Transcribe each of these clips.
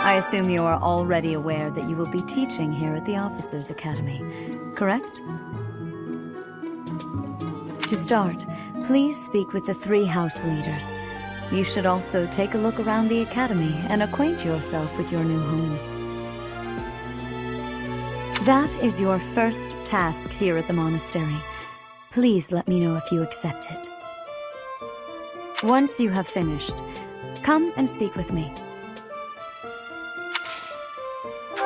I assume you are already aware that you will be teaching here at the Officers' Academy, correct? To start, please speak with the 3 house leaders. You should also take a look around the academy and acquaint yourself with your new home. That is your first task here at the monastery. Please let me know if you accept it. Once you have finished, come and speak with me.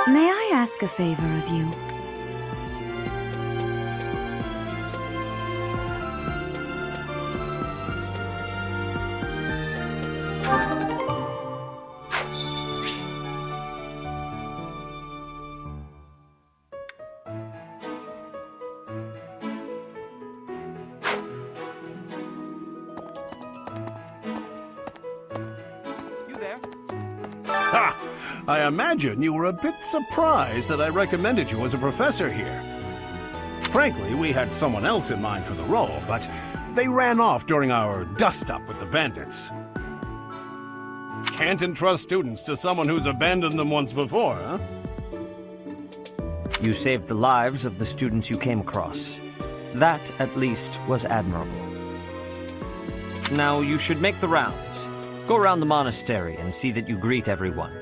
May I ask a favor of you? Ha! I imagine you were a bit surprised that I recommended you as a professor here. Frankly, we had someone else in mind for the role, but they ran off during our dust-up with the bandits. Can't entrust students to someone who's abandoned them once before, huh? You saved the lives of the students you came across. That, at least, was admirable. Now you should make the rounds. Go around the monastery and see that you greet everyone.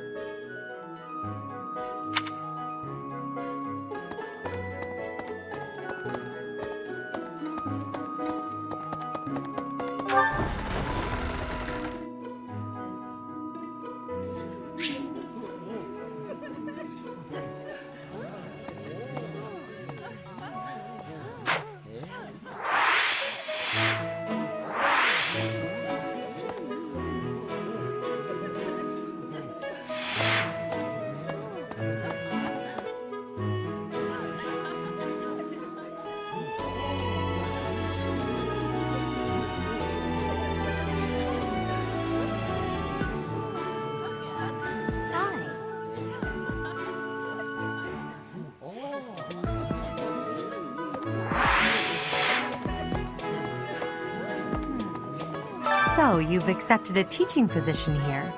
So, you've accepted a teaching position here.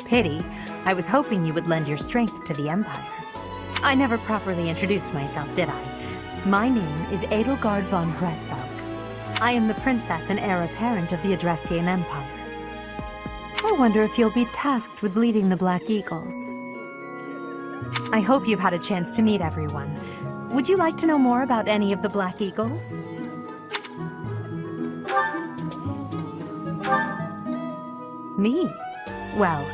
Pity. I was hoping you would lend your strength to the Empire. I never properly introduced myself, did I? My name is Edelgard von Hresburg. I am the princess and heir apparent of the Adrestian Empire. I wonder if you'll be tasked with leading the Black Eagles. I hope you've had a chance to meet everyone. Would you like to know more about any of the Black Eagles? Me? Well,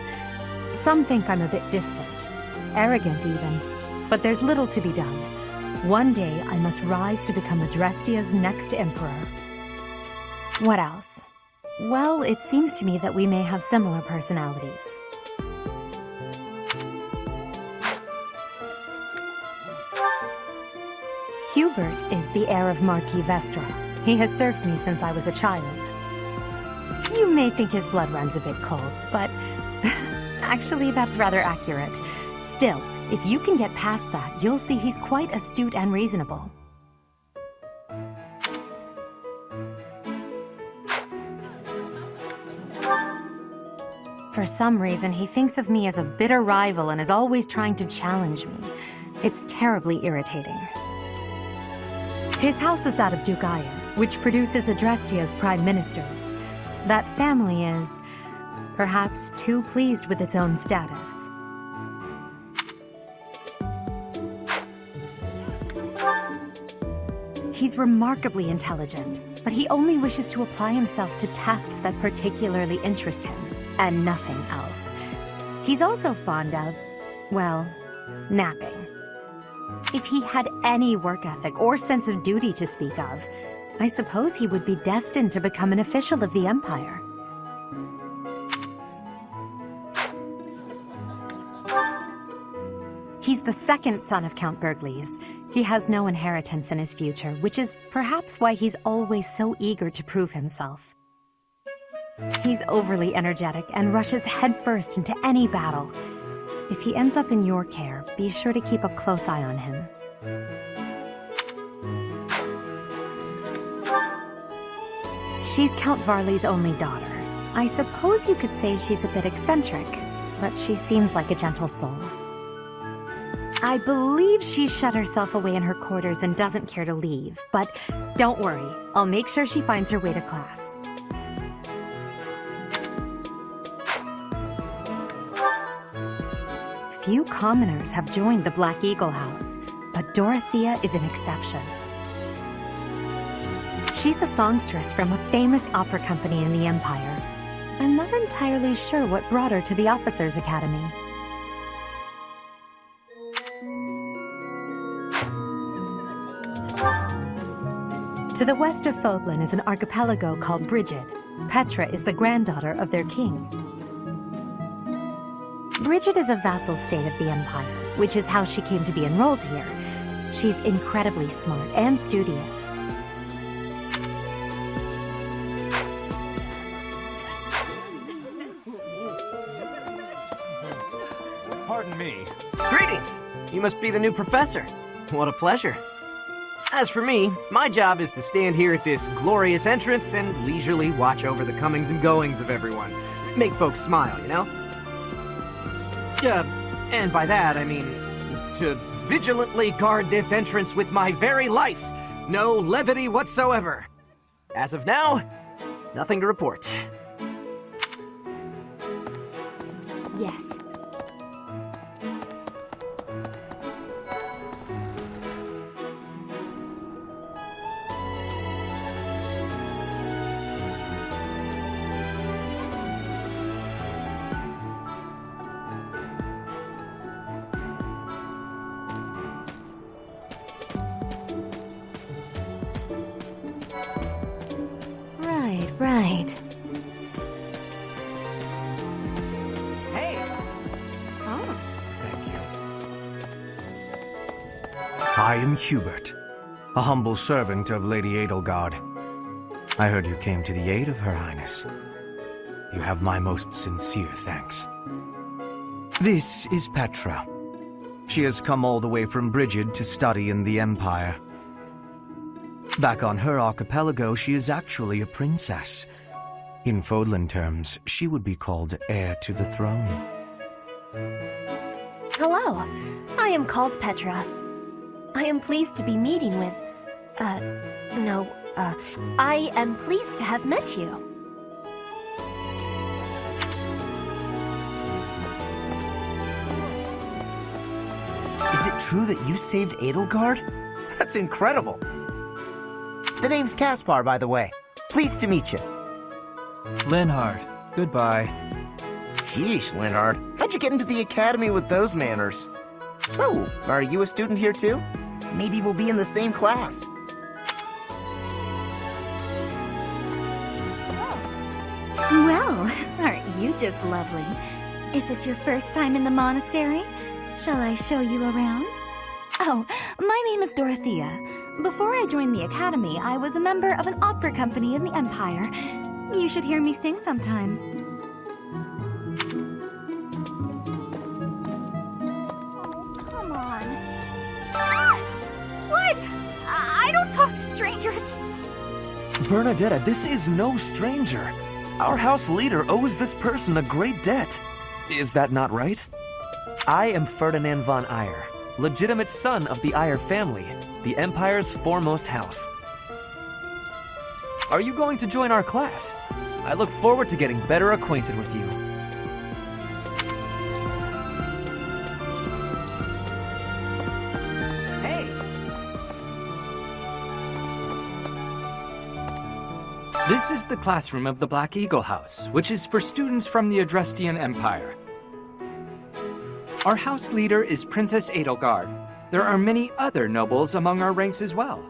some think I'm a bit distant, arrogant even, but there's little to be done. One day I must rise to become Adrestia's next emperor. What else? Well, it seems to me that we may have similar personalities. Hubert is the heir of Marquis Vestra. He has served me since I was a child. You may think his blood runs a bit cold, but actually that's rather accurate. Still, if you can get past that, you'll see he's quite astute and reasonable. For some reason, he thinks of me as a bitter rival and is always trying to challenge me. It's terribly irritating. His house is that of Duke Iron, which produces Adrestia's prime ministers. That family is, perhaps, too pleased with its own status. He's remarkably intelligent, but he only wishes to apply himself to tasks that particularly interest him, and nothing else. He's also fond of, well, napping. If he had any work ethic or sense of duty to speak of, I suppose he would be destined to become an official of the Empire. He's the second son of Count Bergliez. He has no inheritance in his future, which is perhaps why he's always so eager to prove himself. He's overly energetic and rushes headfirst into any battle. If he ends up in your care, be sure to keep a close eye on him. She's Count Varley's only daughter. I suppose you could say she's a bit eccentric. but she seems like a gentle soul. I believe she shut herself away in her quarters and doesn't care to leave, but don't worry, I'll make sure she finds her way to class. Few commoners have joined the Black Eagle House, but Dorothea is an exception. She's a songstress from a famous opera company in the Empire. I'm not entirely sure what brought her to the Officers' Academy. To the west of Fodlan is an archipelago called Brigid. Petra is the granddaughter of their king. Brigid is a vassal state of the Empire, which is how she came to be enrolled here. She's incredibly smart and studious. Pardon me. Greetings! You must be the new professor. What a pleasure. As for me, my job is to stand here at this glorious entrance and leisurely watch over the comings and goings of everyone. Make folks smile, you know? And by that, I mean to vigilantly guard this entrance with my very life. No levity whatsoever. As of now, nothing to report. Yes. Right. Hey! Oh. Thank you. I am Hubert, a humble servant of Lady Edelgard. I heard you came to the aid of Her Highness. You have my most sincere thanks. This is Petra. She has come all the way from Brigid to study in the Empire. Back on her archipelago, she is actually a princess. In Fodlan terms, she would be called heir to the throne. Hello, I am called Petra. I am pleased to be meeting with... I am pleased to have met you. Is it true that you saved Edelgard? That's incredible. The name's Caspar, by the way. Pleased to meet you. Linhard, goodbye. Sheesh, Linhard. How'd you get into the academy with those manners? So, are you a student here too? Maybe we'll be in the same class. Well, aren't you just lovely? Is this your first time in the monastery? Shall I show you around? Oh, my name is Dorothea. Before I joined the academy, I was a member of an opera company in the Empire. You should hear me sing sometime. Oh, come on. Ah! What? I don't talk to strangers. Bernadetta, this is no stranger. Our house leader owes this person a great debt. Is that not right? I am Ferdinand von Eyre, legitimate son of the Eyre family, the Empire's foremost house. Are you going to join our class? I look forward to getting better acquainted with you. Hey! This is the classroom of the Black Eagle House, which is for students from the Adrestian Empire. Our house leader is Princess Edelgard. There are many other nobles among our ranks as well.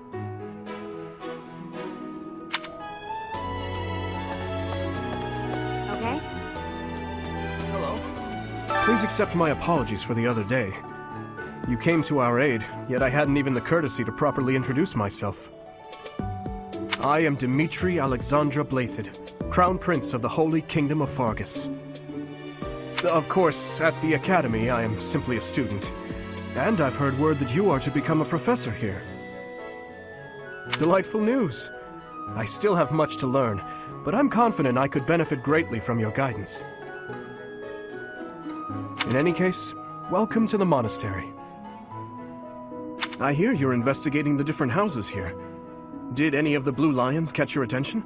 Okay? Hello. Please accept my apologies for the other day. You came to our aid, yet I hadn't even the courtesy to properly introduce myself. I am Dimitri Alexandra Blathid, Crown Prince of the Holy Kingdom of Fargus. Of course, at the Academy, I am simply a student. And I've heard word that you are to become a professor here. Delightful news. I still have much to learn, but I'm confident I could benefit greatly from your guidance. In any case, welcome to the monastery. I hear you're investigating the different houses here. Did any of the blue lions catch your attention?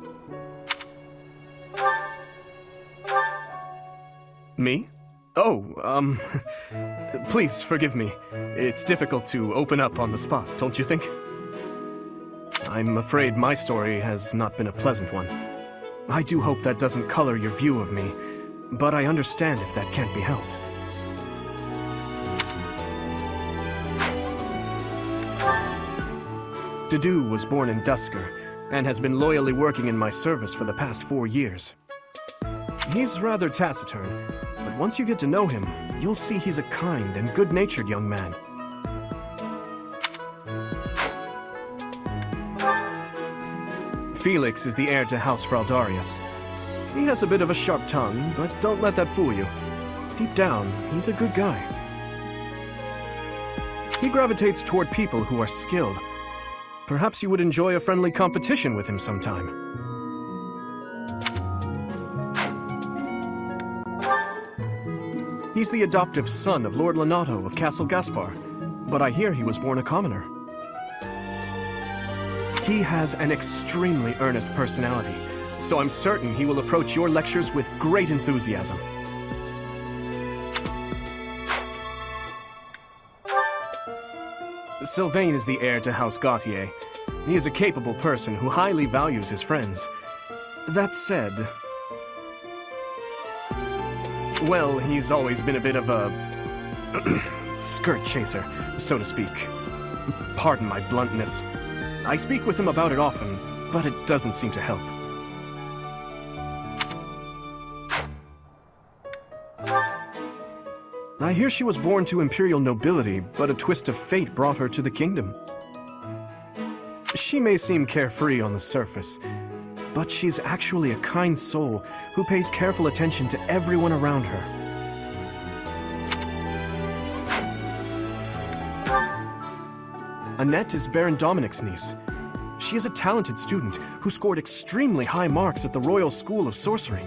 Me? Oh, please forgive me. It's difficult to open up on the spot, don't you think? I'm afraid my story has not been a pleasant one. I do hope that doesn't color your view of me, but I understand if that can't be helped. Dedu was born in Dusker, and has been loyally working in my service for the past 4 years. He's rather taciturn, but once you get to know him, you'll see he's a kind and good-natured young man. Felix is the heir to House Fraldarius. He has a bit of a sharp tongue, but don't let that fool you. Deep down, he's a good guy. He gravitates toward people who are skilled. Perhaps you would enjoy a friendly competition with him sometime. He's the adoptive son of Lord Lonato of Castle Gaspar, but I hear he was born a commoner. He has an extremely earnest personality, so I'm certain he will approach your lectures with great enthusiasm. Sylvain is the heir to House Gautier. He is a capable person who highly values his friends. That said, well, he's always been a bit of a skirt chaser, so to speak. Pardon my bluntness. I speak with him about it often, but it doesn't seem to help. I hear she was born to imperial nobility, but a twist of fate brought her to the kingdom. She may seem carefree on the surface, but she's actually a kind soul who pays careful attention to everyone around her. Annette is Baron Dominic's niece. She is a talented student who scored extremely high marks at the Royal School of Sorcery.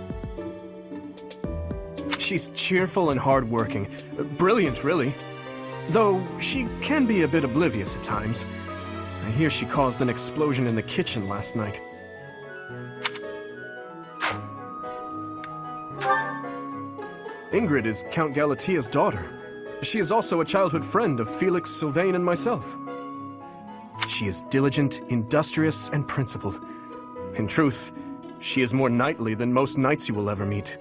She's cheerful and hardworking. Brilliant, really. Though she can be a bit oblivious at times. I hear she caused an explosion in the kitchen last night. Ingrid is Count Galatia's daughter. She is also a childhood friend of Felix, Sylvain, and myself. She is diligent, industrious, and principled. In truth, she is more knightly than most knights you will ever meet.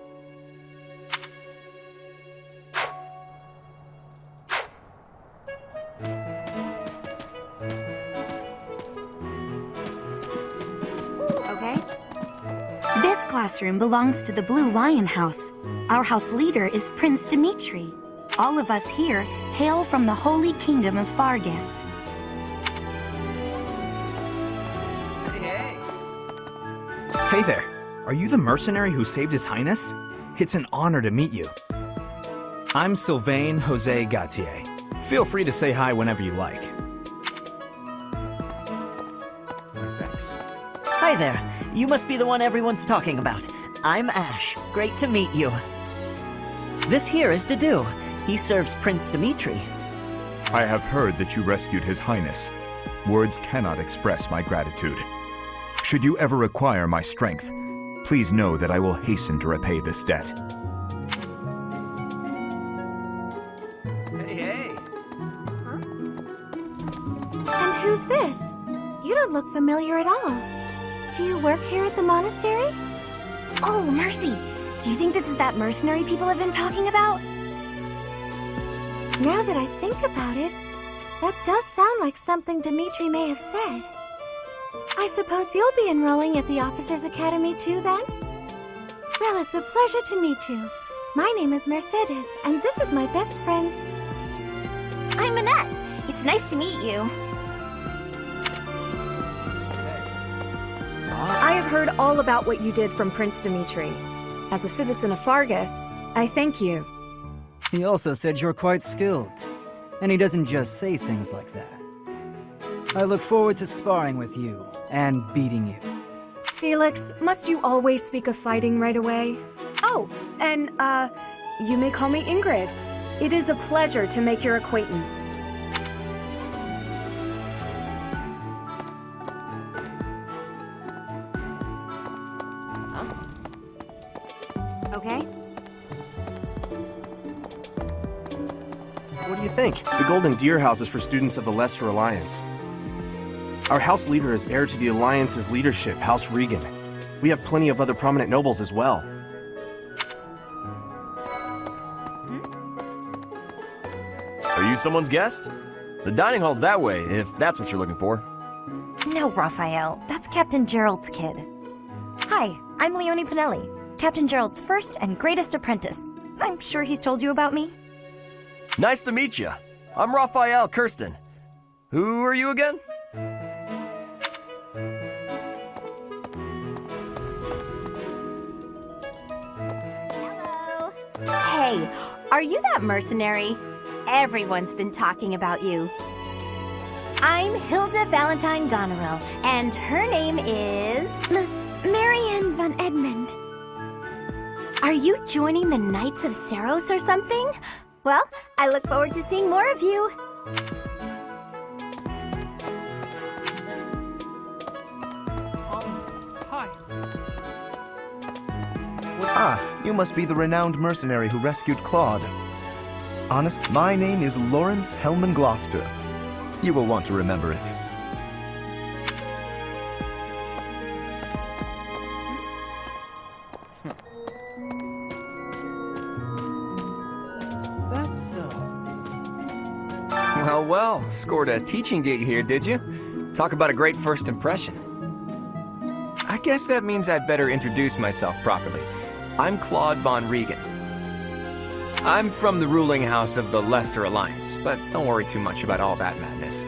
Okay. This classroom belongs to the Blue Lion House. Our house leader is Prince Dimitri. All of us here hail from the Holy Kingdom of Fargus. Hey there. Are you the mercenary who saved His Highness? It's an honor to meet you. I'm Sylvain Jose Gautier. Feel free to say hi whenever you like. Thanks. Hi there. You must be the one everyone's talking about. I'm Ash. Great to meet you. This here is Dedu. He serves Prince Dimitri. I have heard that you rescued His Highness. Words cannot express my gratitude. Should you ever require my strength, please know that I will hasten to repay this debt. Hey. And who's this? You don't look familiar at all. Do you work here at the monastery? Oh, Mercy! Do you think this is that mercenary people have been talking about? Now that I think about it, that does sound like something Dimitri may have said. I suppose you'll be enrolling at the Officers' Academy too, then? Well, it's a pleasure to meet you. My name is Mercedes, and this is my best friend. I'm Annette. It's nice to meet you. I have heard all about what you did from Prince Dimitri. As a citizen of Fargus, I thank you. He also said you're quite skilled, and he doesn't just say things like that. I look forward to sparring with you and beating you. Felix, must you always speak of fighting right away? Oh, and, you may call me Ingrid. It is a pleasure to make your acquaintance. Okay. What do you think? The Golden Deer House is for students of the Leicester Alliance. Our house leader is heir to the Alliance's leadership, House Regan. We have plenty of other prominent nobles as well. Are you someone's guest? The dining hall's that way, if that's what you're looking for. No, Raphael. That's Captain Gerald's kid. Hi, I'm Leonie Pinelli, Captain Gerald's first and greatest apprentice. I'm sure he's told you about me. Nice to meet you. I'm Raphael Kirsten. Who are you again? Hey, are you that mercenary? Everyone's been talking about you. I'm Hilda Valentine Goneril, and her name is... Marianne von Edmund. Are you joining the Knights of Saros or something? Well, I look forward to seeing more of you. Hi. Ah, you must be the renowned mercenary who rescued Claude. Honest, my name is Lawrence Hellman Gloucester. You will want to remember it. That's so. Well, scored a teaching gig here, did you? Talk about a great first impression. I guess that means I'd better introduce myself properly. I'm Claude von Regan. I'm from the ruling house of the Leicester Alliance, but don't worry too much about all that madness.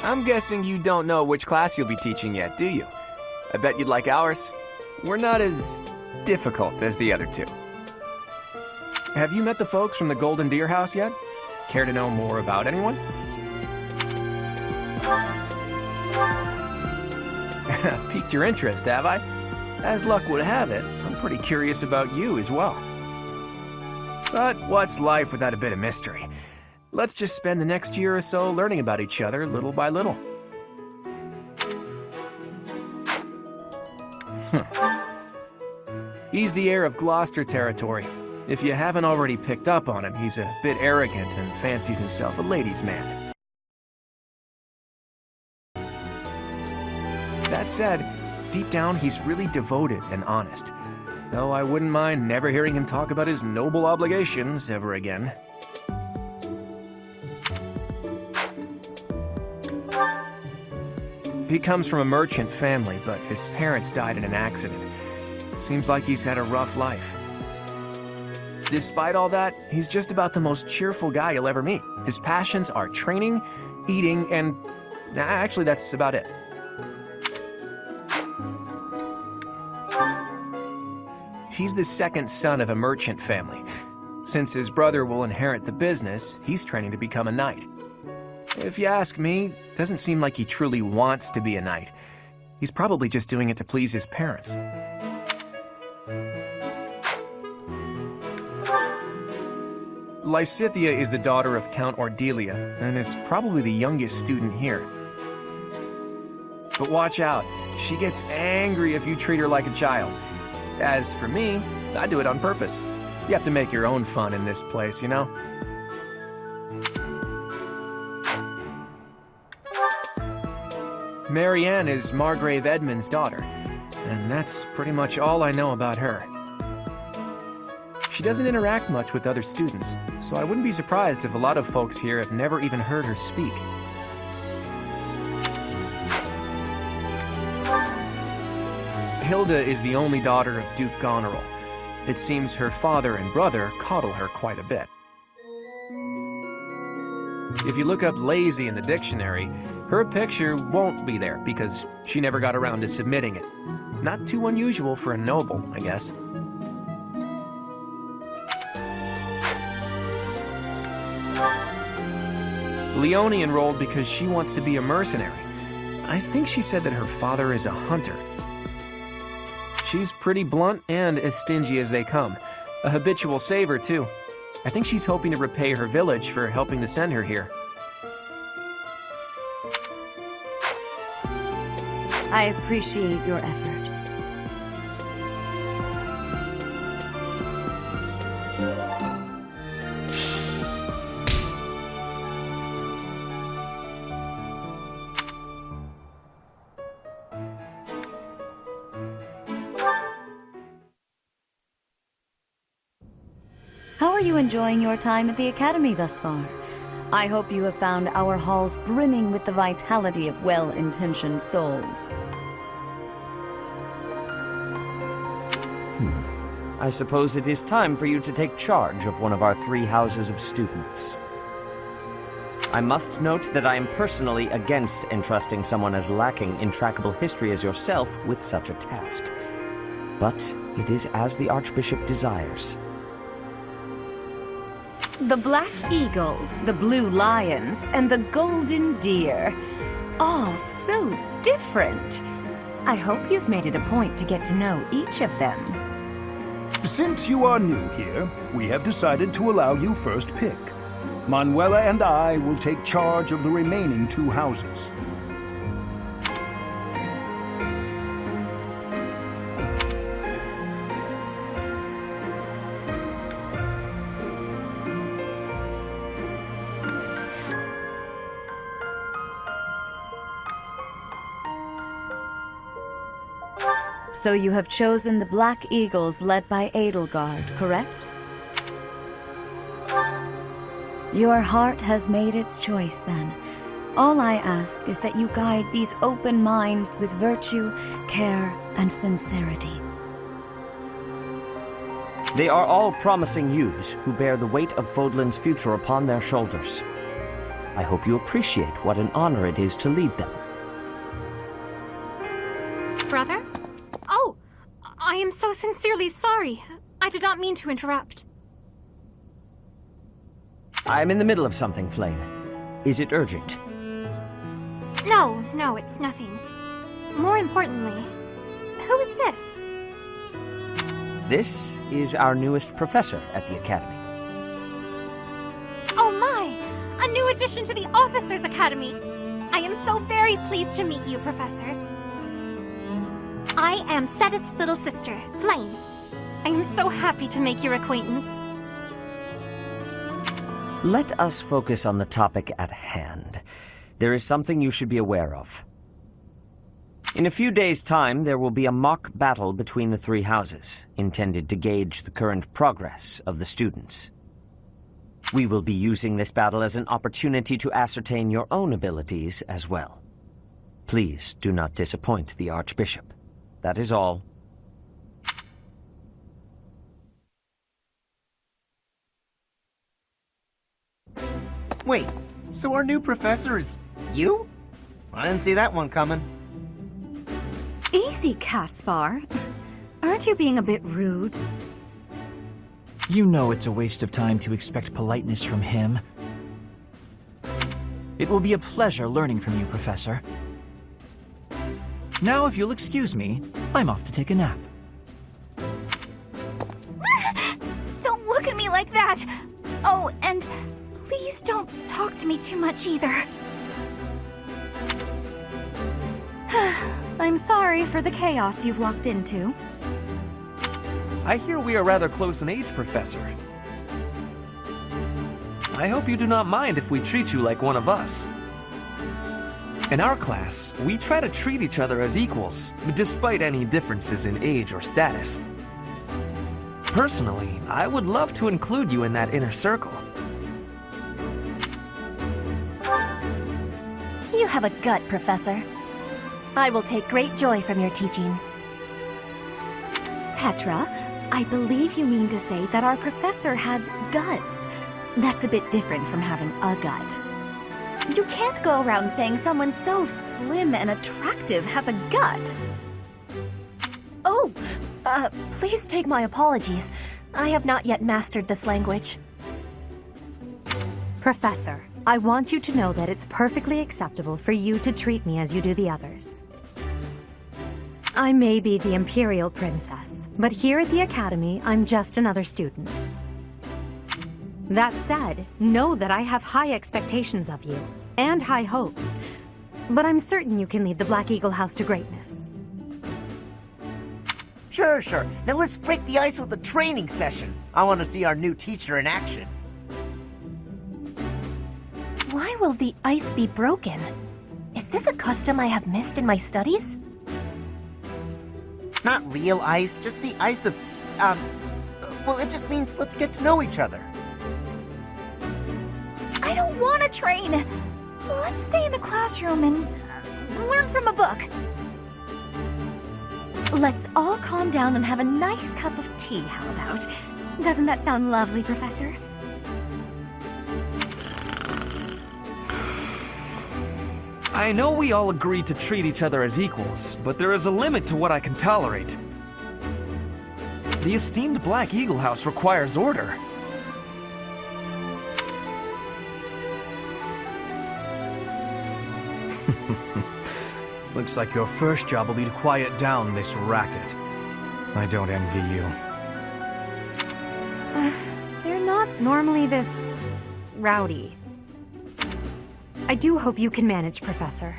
I'm guessing you don't know which class you'll be teaching yet, do you? I bet you'd like ours. We're not as difficult as the other two. Have you met the folks from the Golden Deer House yet? Care to know more about anyone? Piqued your interest, have I? As luck would have it, I'm pretty curious about you as well. But what's life without a bit of mystery? Let's just spend the next year or so learning about each other little by little. He's the heir of Gloucester territory. If you haven't already picked up on him, he's a bit arrogant and fancies himself a ladies' man. That said, deep down he's really devoted and honest, though I wouldn't mind never hearing him talk about his noble obligations ever again. He comes from a merchant family, but his parents died in an accident. Seems like he's had a rough life. Despite all that, he's just about the most cheerful guy you'll ever meet. His passions are training, eating, and actually that's about it. He's the second son of a merchant family. Since his brother will inherit the business, he's training to become a knight. If you ask me, it doesn't seem like he truly wants to be a knight. He's probably just doing it to please his parents. Lysithea is the daughter of Count Ordelia, and is probably the youngest student here. But watch out, she gets angry if you treat her like a child. As for me, I do it on purpose. You have to make your own fun in this place, you know? Marianne is Margrave Edmund's daughter, and that's pretty much all I know about her. She doesn't interact much with other students, so I wouldn't be surprised if a lot of folks here have never even heard her speak. Hilda is the only daughter of Duke Goneril. It seems her father and brother coddle her quite a bit. If you look up lazy in the dictionary, her picture won't be there because she never got around to submitting it. Not too unusual for a noble, I guess. Leonie enrolled because she wants to be a mercenary. I think she said that her father is a hunter. She's pretty blunt and as stingy as they come. A habitual saver, too. I think she's hoping to repay her village for helping to send her here. I appreciate your effort. How are you enjoying your time at the Academy thus far? I hope you have found our halls brimming with the vitality of well-intentioned souls. I suppose it is time for you to take charge of one of our 3 houses of students. I must note that I am personally against entrusting someone as lacking in trackable history as yourself with such a task. But it is as the Archbishop desires. The Black Eagles, the Blue Lions, and the Golden Deer. All so different. I hope you've made it a point to get to know each of them. Since you are new here, we have decided to allow you first pick. Manuela and I will take charge of the remaining 2 houses. So you have chosen the Black Eagles led by Edelgard, correct? Your heart has made its choice then. All I ask is that you guide these open minds with virtue, care, and sincerity. They are all promising youths who bear the weight of Fodlan's future upon their shoulders. I hope you appreciate what an honor it is to lead them. Brother? Oh, I am so sincerely sorry. I did not mean to interrupt. I am in the middle of something, Flame. Is it urgent? No, it's nothing. More importantly, who is this? This is our newest professor at the Academy. Oh my! A new addition to the Officers' Academy! I am so very pleased to meet you, Professor. I am Sedith's little sister, Flame. I am so happy to make your acquaintance. Let us focus on the topic at hand. There is something you should be aware of. In a few days' time, there will be a mock battle between the 3 houses, intended to gauge the current progress of the students. We will be using this battle as an opportunity to ascertain your own abilities as well. Please do not disappoint the Archbishop. That is all. Wait, so our new professor is you? I didn't see that one coming. Easy, Caspar. Aren't you being a bit rude? You know it's a waste of time to expect politeness from him. It will be a pleasure learning from you, Professor. Now, if you'll excuse me, I'm off to take a nap. Don't look at me like that! Oh, and please don't talk to me too much either. I'm sorry for the chaos you've walked into. I hear we are rather close in age, Professor. I hope you do not mind if we treat you like one of us. In our class, we try to treat each other as equals, despite any differences in age or status. Personally, I would love to include you in that inner circle. You have a gut, Professor. I will take great joy from your teachings. Petra, I believe you mean to say that our professor has guts. That's a bit different from having a gut. You can't go around saying someone so slim and attractive has a gut. Oh, please take my apologies. I have not yet mastered this language. Professor, I want you to know that it's perfectly acceptable for you to treat me as you do the others. I may be the Imperial Princess, but here at the Academy, I'm just another student. That said, know that I have high expectations of you, and high hopes. But I'm certain you can lead the Black Eagle House to greatness. Sure. Now let's break the ice with a training session. I want to see our new teacher in action. Why will the ice be broken? Is this a custom I have missed in my studies? Not real ice, just the ice of, well, it just means let's get to know each other. I don't want to train. Let's stay in the classroom and learn from a book. Let's all calm down and have a nice cup of tea, how about? Doesn't that sound lovely, Professor? I know we all agreed to treat each other as equals, but there is a limit to what I can tolerate. The esteemed Black Eagle House requires order. Looks like your first job will be to quiet down this racket. I don't envy you. They're not normally this rowdy. I do hope you can manage, Professor.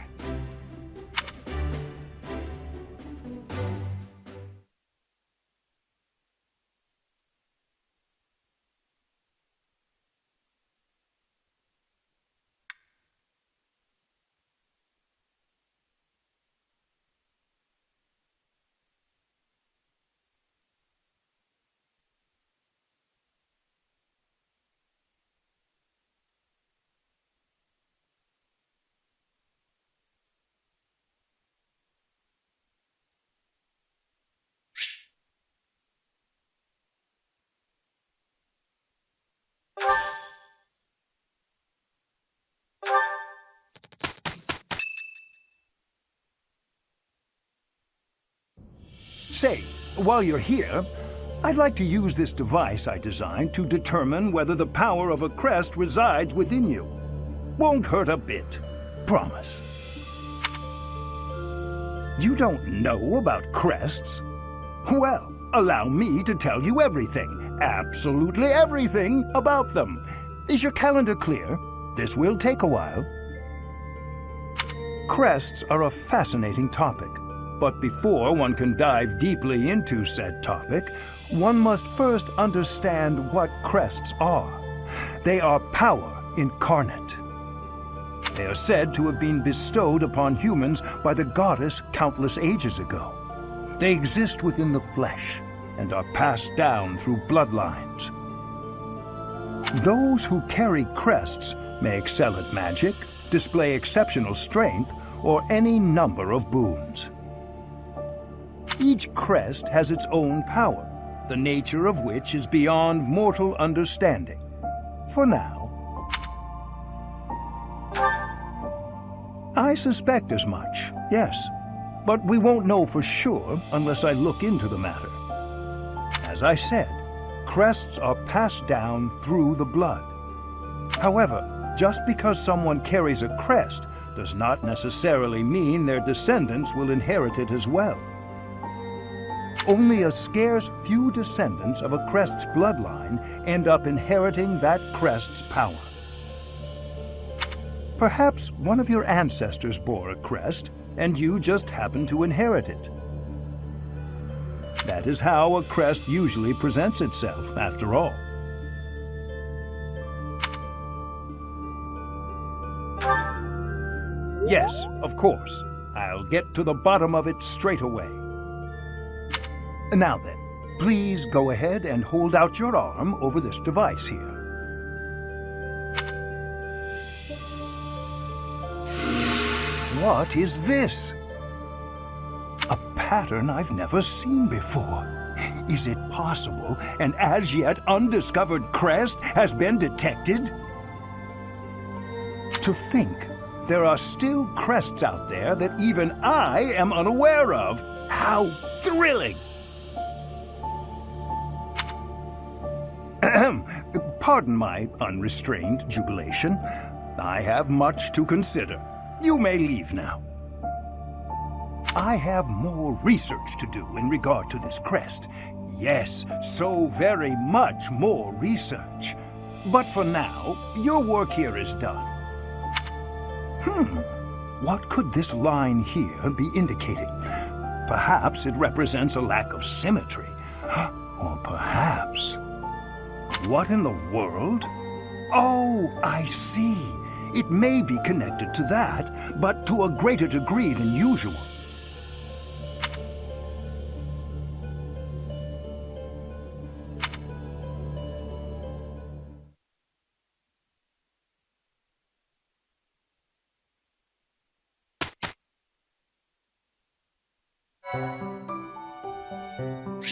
Say, while you're here, I'd like to use this device I designed to determine whether the power of a crest resides within you. Won't hurt a bit. Promise. You don't know about crests? Well, allow me to tell you everything, absolutely everything about them. Is your calendar clear? This will take a while. Crests are a fascinating topic. But before one can dive deeply into said topic, one must first understand what crests are. They are power incarnate. They are said to have been bestowed upon humans by the goddess countless ages ago. They exist within the flesh and are passed down through bloodlines. Those who carry crests may excel at magic, display exceptional strength, or any number of boons. Each crest has its own power, the nature of which is beyond mortal understanding. For now. I suspect as much, yes. But we won't know for sure unless I look into the matter. As I said, crests are passed down through the blood. However, just because someone carries a crest does not necessarily mean their descendants will inherit it as well. Only a scarce few descendants of a crest's bloodline end up inheriting that crest's power. Perhaps one of your ancestors bore a crest, and you just happen to inherit it. That is how a crest usually presents itself, after all. Yes, of course. I'll get to the bottom of it straight away. Now then, please go ahead and hold out your arm over this device here. What is this? A pattern I've never seen before. Is it possible an as yet undiscovered crest has been detected? To think there are still crests out there that even I am unaware of. How thrilling! Pardon my unrestrained jubilation. I have much to consider. You may leave now. I have more research to do in regard to this crest. Yes, so very much more research. But for now, your work here is done. What could this line here be indicating? Perhaps it represents a lack of symmetry. Or perhaps... What in the world? Oh, I see. It may be connected to that, but to a greater degree than usual.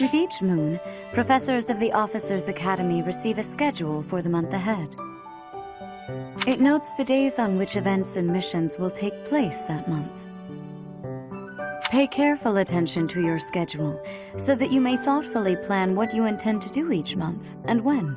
With each moon, professors of the Officers' Academy receive a schedule for the month ahead. It notes the days on which events and missions will take place that month. Pay careful attention to your schedule so that you may thoughtfully plan what you intend to do each month and when.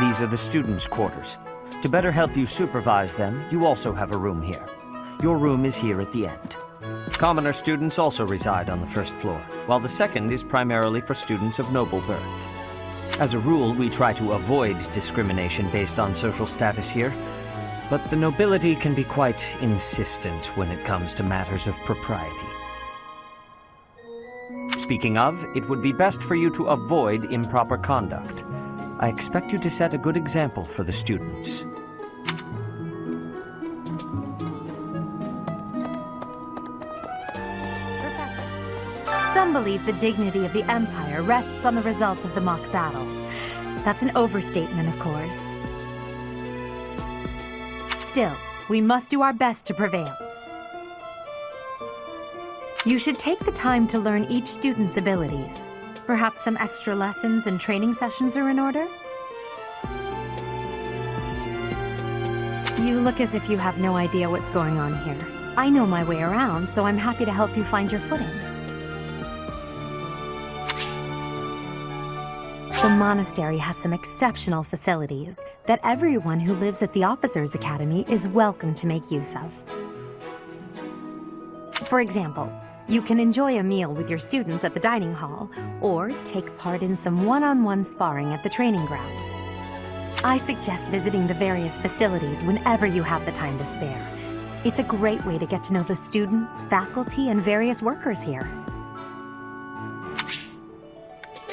These are the students' quarters. To better help you supervise them, you also have a room here. Your room is here at the end. Commoner students also reside on the first floor, while the second is primarily for students of noble birth. As a rule, we try to avoid discrimination based on social status here, but the nobility can be quite insistent when it comes to matters of propriety. Speaking of, it would be best for you to avoid improper conduct. I expect you to set a good example for the students. Some believe the dignity of the Empire rests on the results of the mock battle. That's an overstatement, of course. Still, we must do our best to prevail. You should take the time to learn each student's abilities. Perhaps some extra lessons and training sessions are in order? You look as if you have no idea what's going on here. I know my way around, so I'm happy to help you find your footing. The monastery has some exceptional facilities that everyone who lives at the Officers' Academy is welcome to make use of. For example, you can enjoy a meal with your students at the dining hall, or take part in some one-on-one sparring at the training grounds. I suggest visiting the various facilities whenever you have the time to spare. It's a great way to get to know the students, faculty, and various workers here.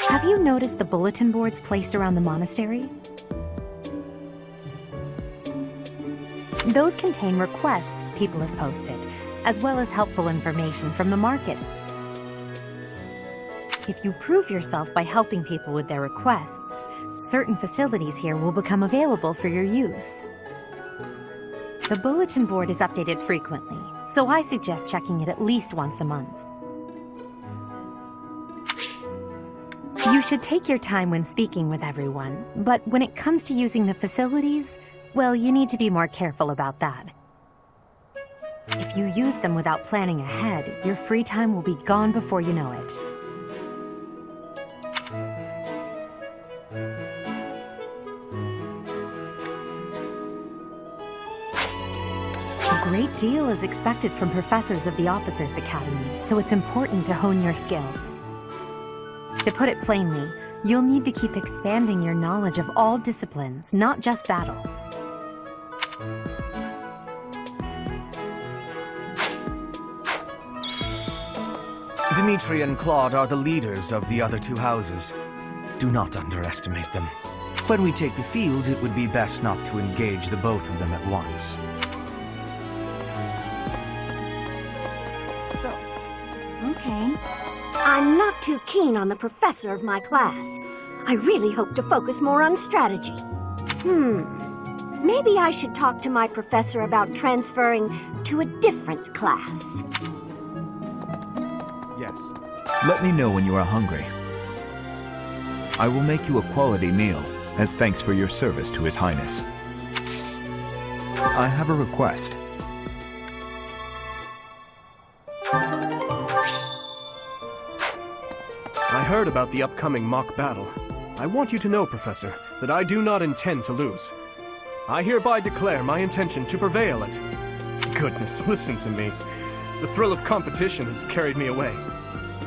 Have you noticed the bulletin boards placed around the monastery? Those contain requests people have posted, as well as helpful information from the market. If you prove yourself by helping people with their requests, certain facilities here will become available for your use. The bulletin board is updated frequently, so I suggest checking it at least once a month. You should take your time when speaking with everyone, but when it comes to using the facilities, well, you need to be more careful about that. If you use them without planning ahead, your free time will be gone before you know it. A great deal is expected from professors of the Officers' Academy, so it's important to hone your skills. To put it plainly, you'll need to keep expanding your knowledge of all disciplines, not just battle. Dimitri and Claude are the leaders of the other two houses. Do not underestimate them. When we take the field, it would be best not to engage the both of them at once. Okay. I'm not too keen on the professor of my class. I really hope to focus more on strategy. Maybe I should talk to my professor about transferring to a different class. Yes. Let me know when you are hungry. I will make you a quality meal, as thanks for your service to His Highness. I have a request. I heard about the upcoming mock battle. I want you to know, Professor, that I do not intend to lose. I hereby declare my intention to prevail at... Goodness, listen to me. The thrill of competition has carried me away.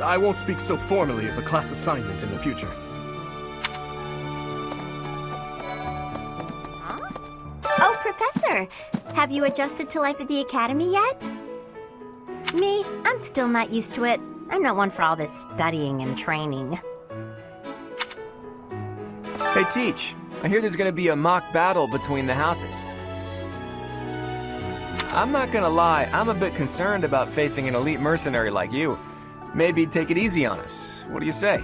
I won't speak so formally of a class assignment in the future. Oh, Professor! Have you adjusted to life at the Academy yet? Me, I'm still not used to it. I'm not one for all this studying and training. Hey, Teach. I hear there's gonna be a mock battle between the houses. I'm not gonna lie, I'm a bit concerned about facing an elite mercenary like you. Maybe take it easy on us. What do you say?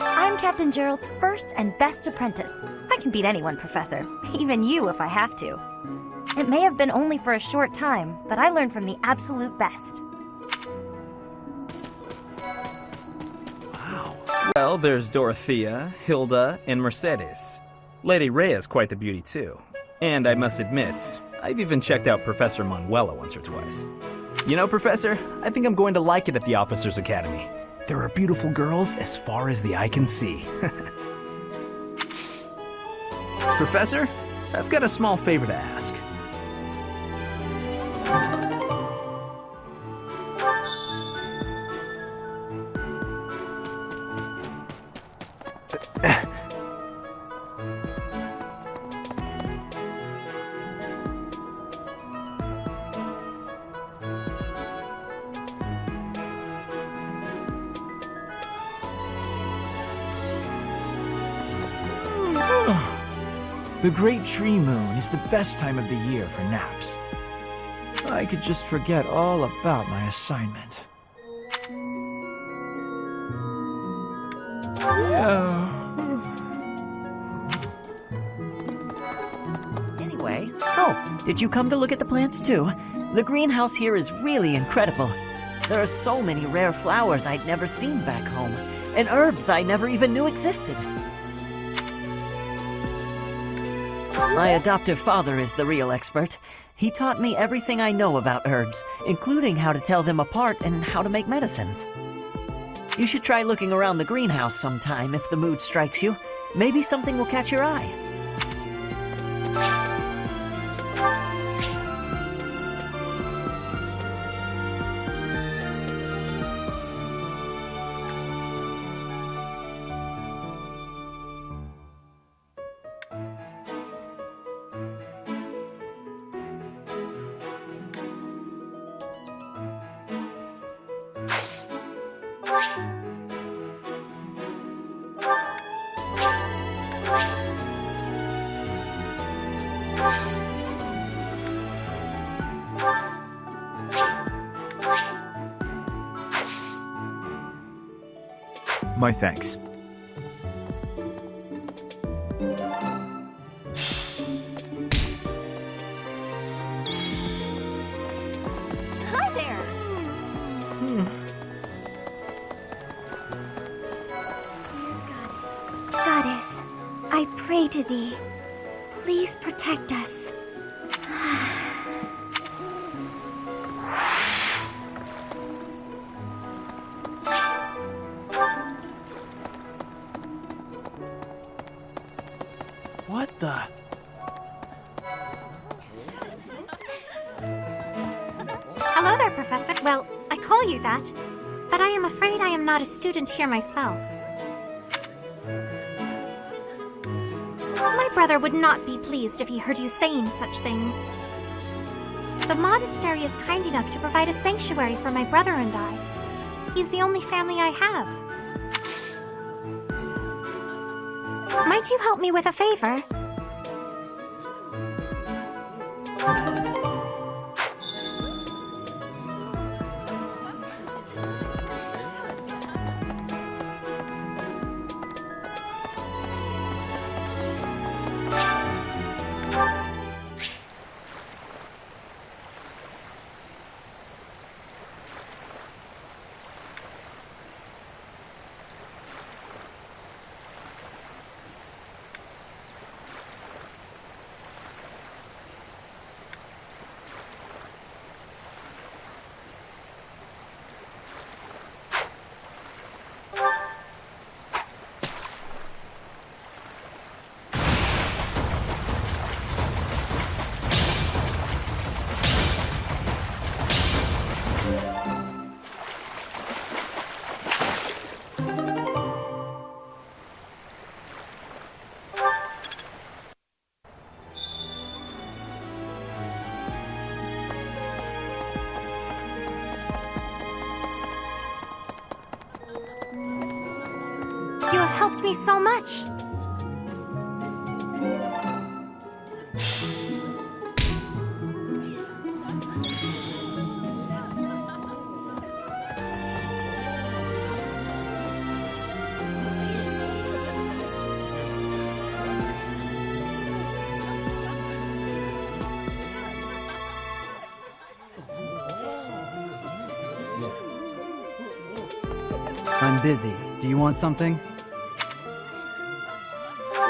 I'm Captain Gerald's first and best apprentice. I can beat anyone, Professor. Even you if I have to. It may have been only for a short time, but I learned from the absolute best. Well, there's Dorothea, Hilda, and Mercedes. Lady Rhea's quite the beauty, too. And I must admit, I've even checked out Professor Manuela once or twice. You know, Professor, I think I'm going to like it at the Officers' Academy. There are beautiful girls as far as the eye can see. Professor, I've got a small favor to ask. The Great Tree Moon is the best time of the year for naps. I could just forget all about my assignment. Anyway, did you come to look at the plants too? The greenhouse here is really incredible. There are so many rare flowers I'd never seen back home, and herbs I never even knew existed. My adoptive father is the real expert. He taught me everything I know about herbs, including how to tell them apart and how to make medicines. You should try looking around the greenhouse sometime if the mood strikes you. Maybe something will catch your eye. My thanks. Hi there! Goddess, I pray to thee. Please protect us. What the? Hello there, Professor. Well, I call you that, but I am afraid I am not a student here myself. My brother would not be pleased if he heard you saying such things. The monastery is kind enough to provide a sanctuary for my brother and I. He's the only family I have. Might you help me with a favor? You have helped me so much. I'm busy. Do you want something?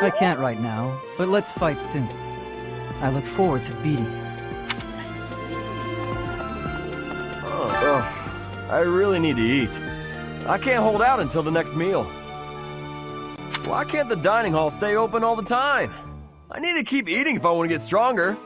I can't right now, but let's fight soon. I look forward to beating you. Oh, I really need to eat. I can't hold out until the next meal. Why can't the dining hall stay open all the time? I need to keep eating if I want to get stronger.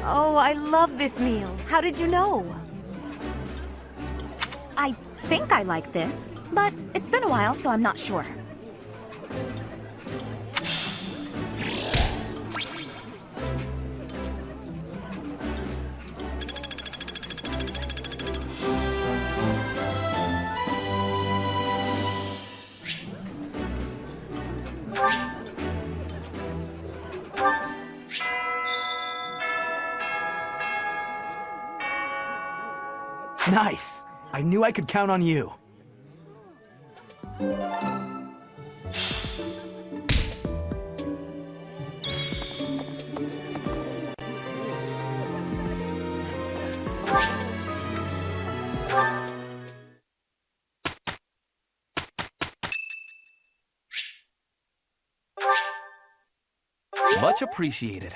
Oh, I love this meal. How did you know? I think I like this, but it's been a while, so I'm not sure. Nice! I knew I could count on you. Much appreciated.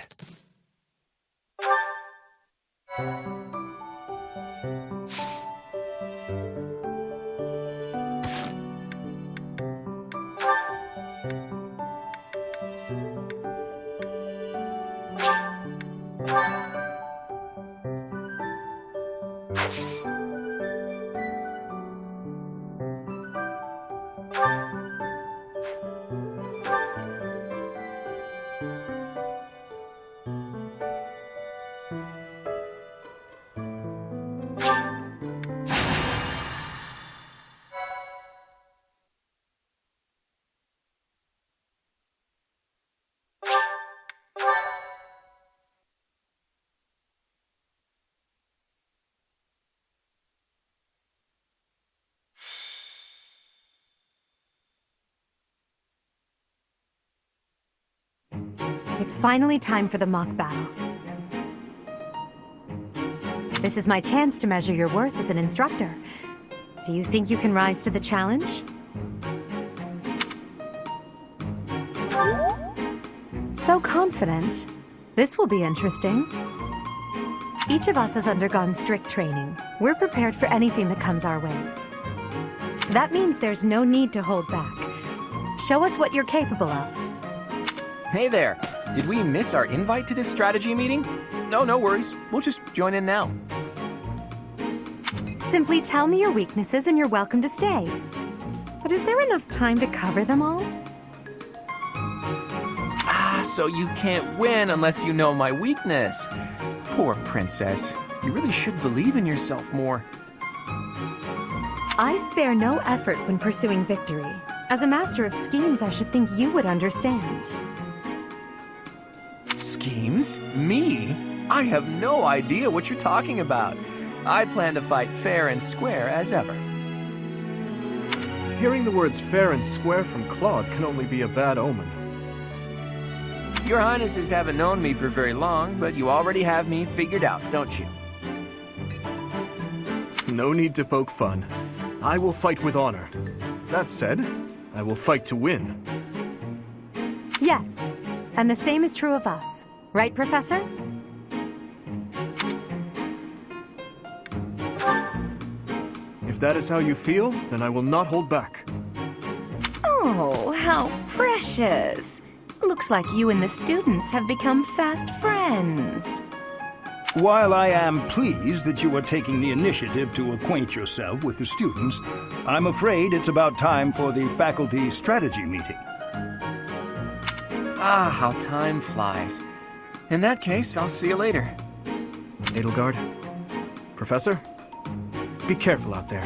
It's finally time for the mock battle. This is my chance to measure your worth as an instructor. Do you think you can rise to the challenge? So confident. This will be interesting. Each of us has undergone strict training. We're prepared for anything that comes our way. That means there's no need to hold back. Show us what you're capable of. Hey there. Did we miss our invite to this strategy meeting? No worries. We'll just join in now. Simply tell me your weaknesses and you're welcome to stay. But is there enough time to cover them all? So you can't win unless you know my weakness. Poor princess. You really should believe in yourself more. I spare no effort when pursuing victory. As a master of schemes, I should think you would understand. Schemes? Me? I have no idea what you're talking about. I plan to fight fair and square as ever. Hearing the words fair and square from Claude can only be a bad omen. Your Highnesses haven't known me for very long, but you already have me figured out, don't you? No need to poke fun. I will fight with honor. That said, I will fight to win. Yes, and the same is true of us. Right, Professor? If that is how you feel, then I will not hold back. Oh, how precious. Looks like you and the students have become fast friends. While I am pleased that you are taking the initiative to acquaint yourself with the students, I'm afraid it's about time for the faculty strategy meeting. Ah, how time flies. In that case, I'll see you later. Edelgard, Professor, be careful out there.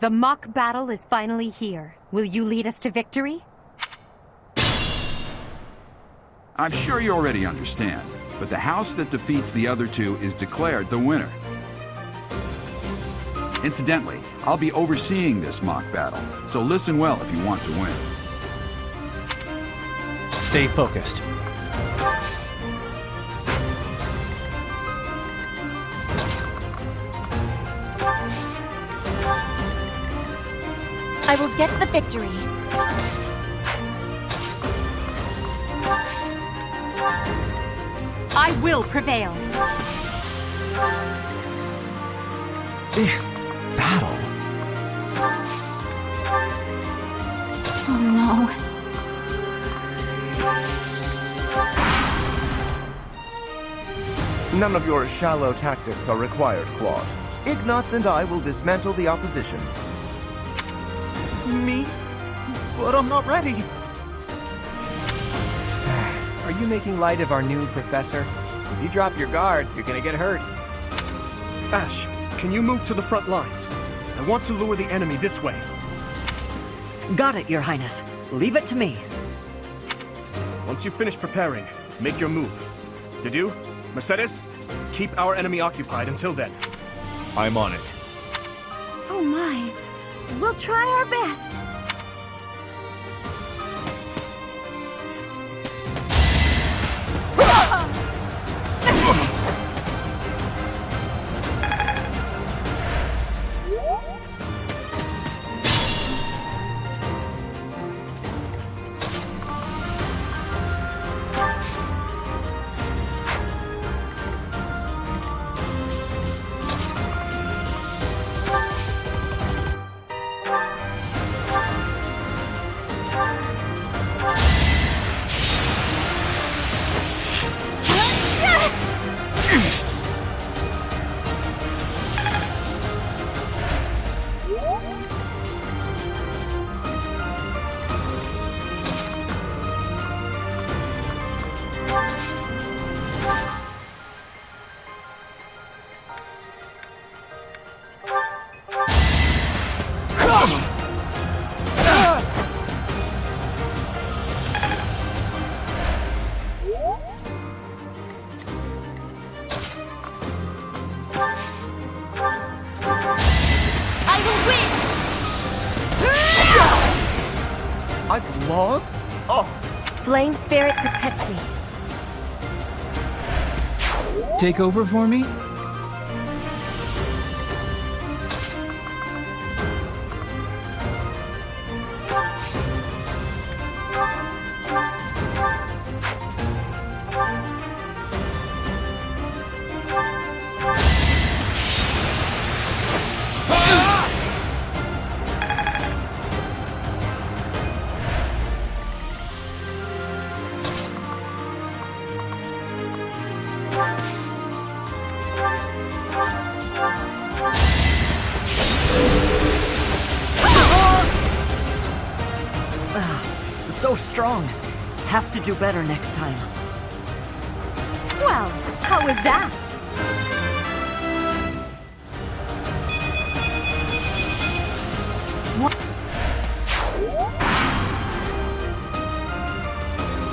The mock battle is finally here. Will you lead us to victory? I'm sure you already understand, but the house that defeats the other two is declared the winner. Incidentally, I'll be overseeing this mock battle, so listen well if you want to win. Stay focused. I will get the victory. I will prevail. Battle? Oh no. None of your shallow tactics are required, Claude. Ignatz and I will dismantle the opposition. Me? But I'm not ready. Are you making light of our new professor? If you drop your guard, you're gonna get hurt. Ash, can you move to the front lines? I want to lure the enemy this way. Got it, Your Highness. Leave it to me. Once you finish preparing, make your move. Dedu, Mercedes, keep our enemy occupied until then. I'm on it. Oh my. We'll try our best. I've lost? Oh! Flame Spirit, protect me. Take over for me? So strong. Have to do better next time. Well, how was that?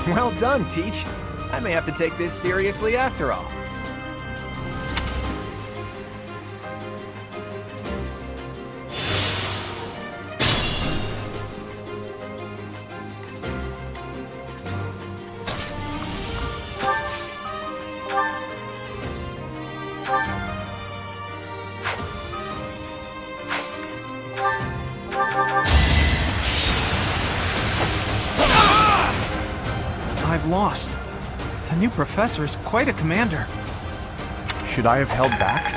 Well done, Teach. I may have to take this seriously after all. I've lost. The new professor is quite a commander. Should I have held back?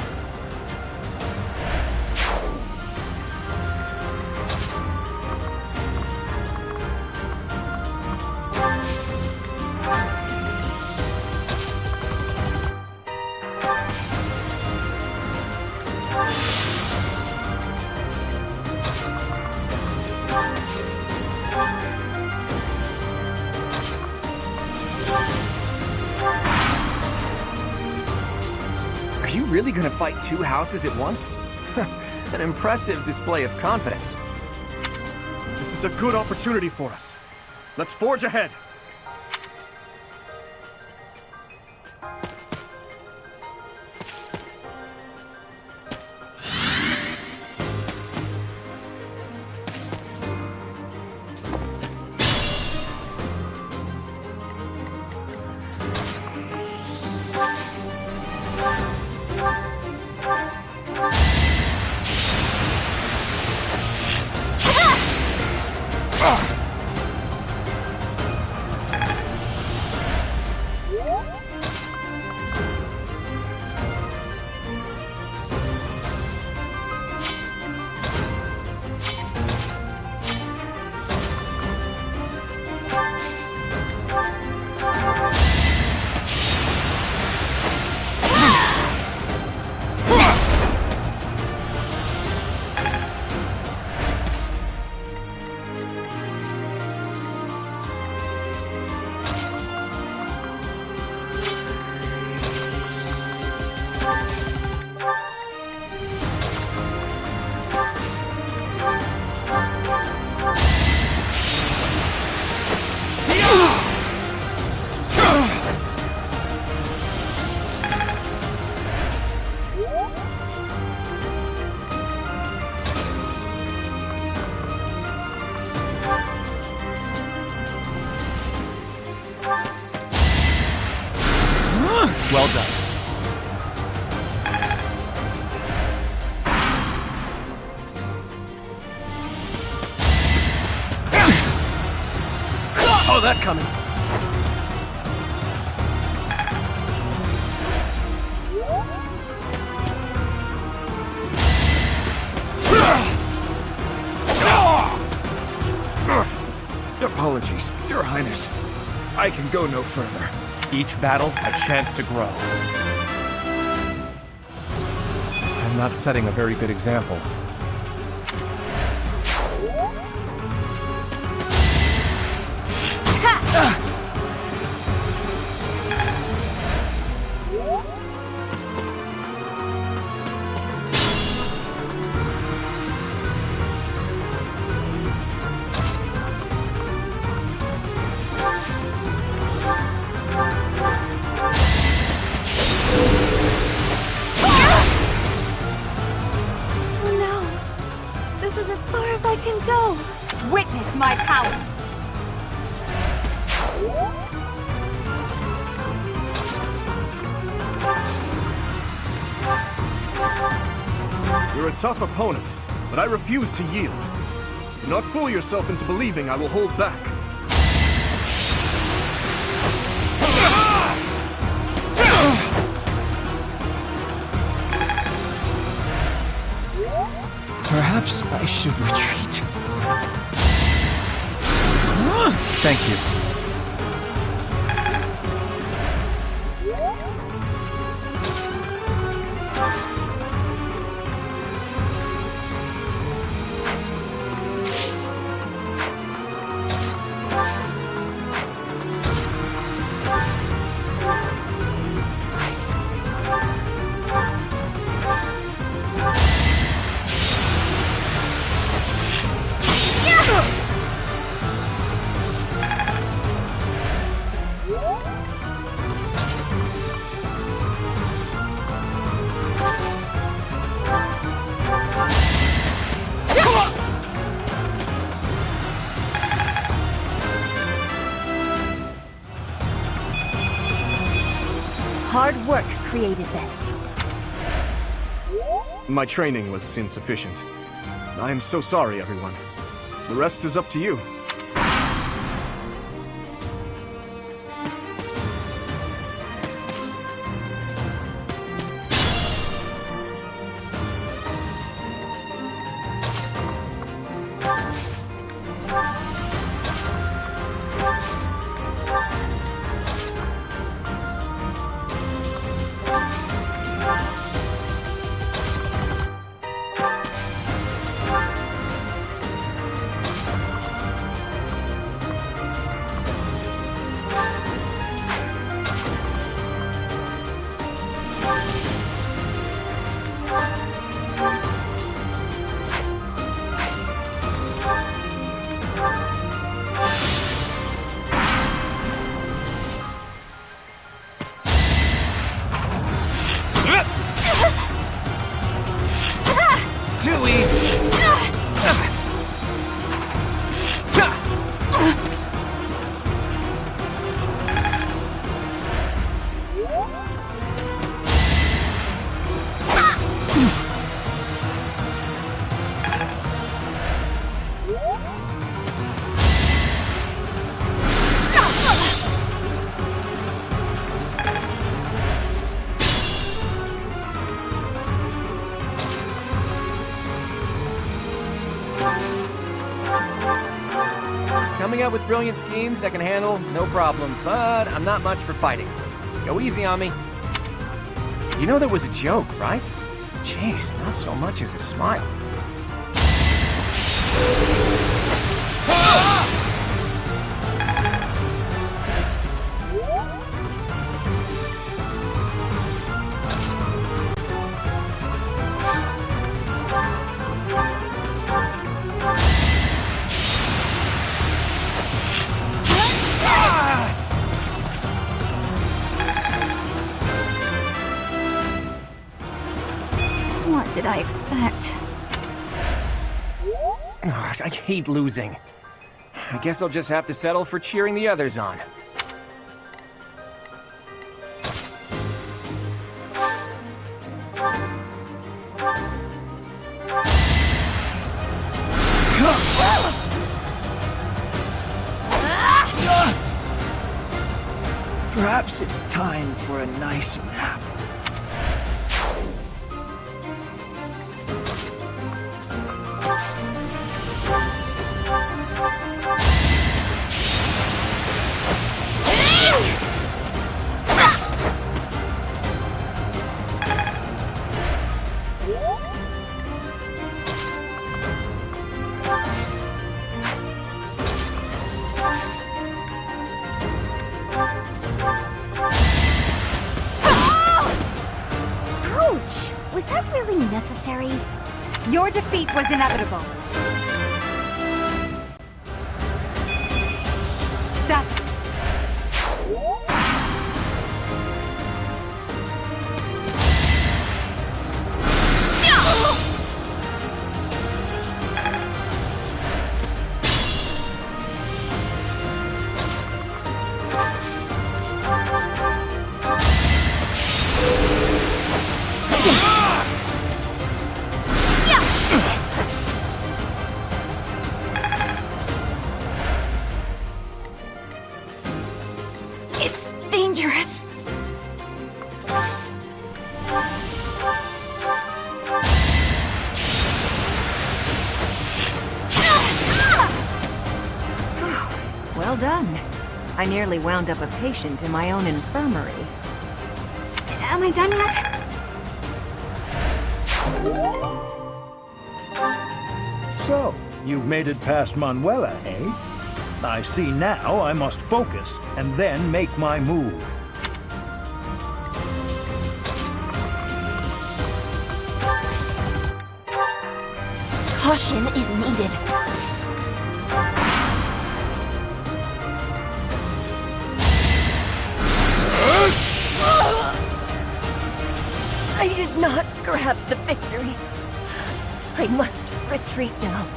Are you really gonna fight two houses at once? An impressive display of confidence. This is a good opportunity for us. Let's forge ahead. Well done. Saw that coming. Apologies, Your Highness. I can go no further. Each battle, a chance to grow. I'm not setting a very good example. Witness my power! You're a tough opponent, but I refuse to yield. Do not fool yourself into believing I will hold back. Perhaps I should retreat. Thank you. Hard work created this. My training was insufficient. I am so sorry, everyone. The rest is up to you. coming up with brilliant schemes I can handle, no problem, but I'm not much for fighting. Go easy on me. You know that was a joke, right? Jeez, not so much as a smile. What did I expect? Ugh, I hate losing. I guess I'll just have to settle for cheering the others on. Perhaps it's time for a nice nap. Ouch! Was that really necessary? Your defeat was inevitable. That's... It's dangerous. Well done. I nearly wound up a patient in my own infirmary. Am I done yet? So, you've made it past Manuela, eh? I see now I must focus and then make my move. Caution is needed. I did not grab the victory. I must retreat now.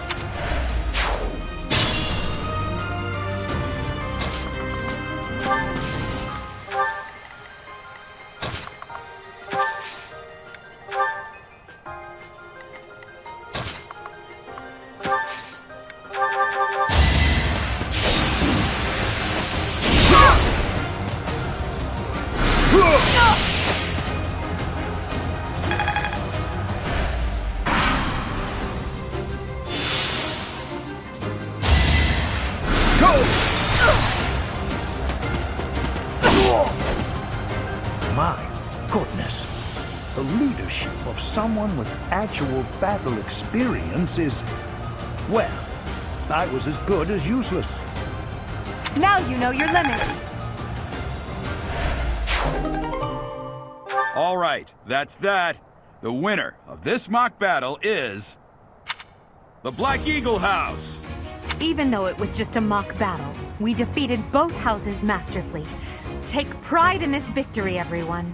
My goodness. The leadership of someone with actual battle experience is... well, I was as good as useless. Now you know your limits. All right, that's that. The winner of this mock battle is... the Black Eagle House. Even though it was just a mock battle, we defeated both houses masterfully. Take pride in this victory, everyone.